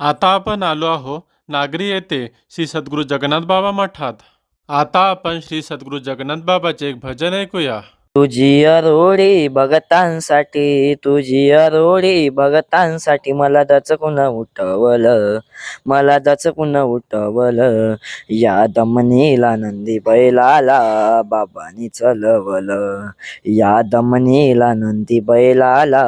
आता आपण आलो आहो नागरी येथे श्री सद्गुरू जगन्नाथ बाबा मठात. आता आपण श्री सद्गुरू जगन्नाथ बाबाचे एक भजन ऐकूया. तुझी अरोडी भगतांसाठी, तुझी अरोडी भगतांसाठी मला दचकून उठवलं, मला दचकून उठवलं. या दमनीला नंदी बैलाला बाबांनी चलवलं, या दमनीला नंदी बैलाला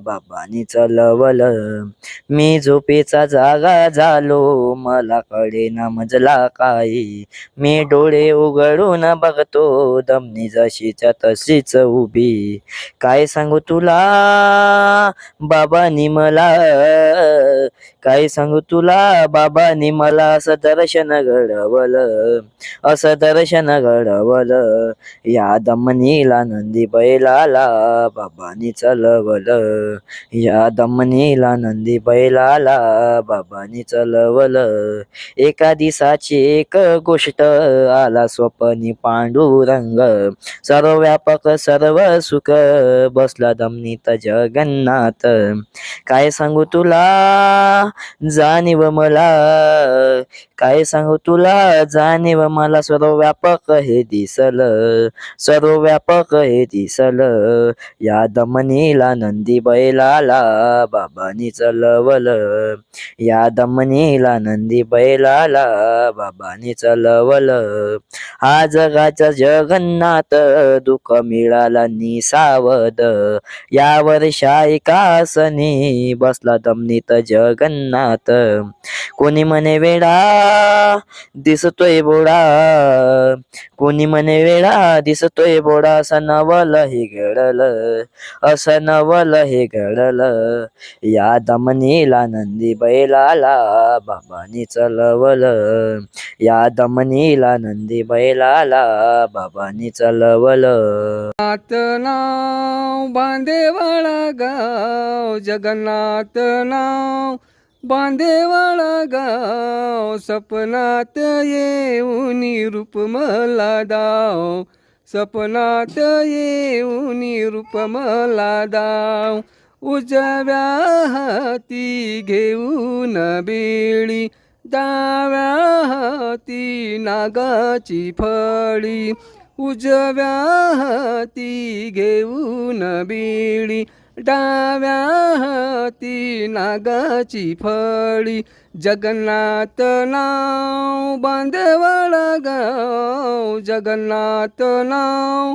बाबांनी चलवलं. मी झोपेचा जागा झालो, मला कळेना मजला काही. मी डोळे उघडून बघतो, दमनी जशीच्या तशीच उभी. काय सांगू तुला बाबांनी मला, काय सांगू तुला बाबांनी मला असं दर्शन घडवलं, असं दर्शन घडवलं. या दमनीला नंदी बैलाला बाबांनी चलवलं, या दमनीला नंदी बैलाला बाबांनी चलवलं. एका दिवसाची एक गोष्ट आला स्वप्नी पांडुरंग, सर्व व्यापक सर्व सुख बसला दमनीत जगन्नाथ. काय सांगू तुला जाणीव मला, काय सांगू तुला जाणीव मला. सर्व व्यापक हे दिसलं, सर्व व्यापक हे दिसलं. या दमनीला नंदी बैलाला बाबांनी चलवलं, या दमनीला नंदी बैलाला बाबांनी चलवलं. हा जगाचा जगन्नाथ दुःख मिळाला निसावद, यावर शायकासनी बसला दमनीत जगन्नाथ. कोणी म्हणे वेडा दिसतोय बोडा, कोणी म्हणे वेडा दिसतोय बोडा. असं नवल हे घडलं, असं नवल हे घडलं. या दमनीला नंदी बैलाला बाबांनी चलवलं, या दमनीला नंदी बैलाला बाबांनी चलवलं. जगन्नाथ नाव बांदेवाळा गाव, जगन्नाथ नाव बांदेवाळा गाव. सपनात येऊन रूप मला दाव, सपनात येऊन रूप मला दाव. उजव्या हाती घेऊन बेळी, डाव्या हाती नागाची फळी. उजव्या हाती घेऊन बेळी, डाव्या हाती नागाची फळी. जगन्नाथ नाव बांदेवाळा गाव, जगन्नाथ नाव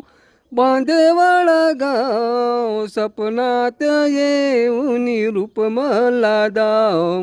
बांदेवाळा गाव. सपनात येऊन रूप मला दाव.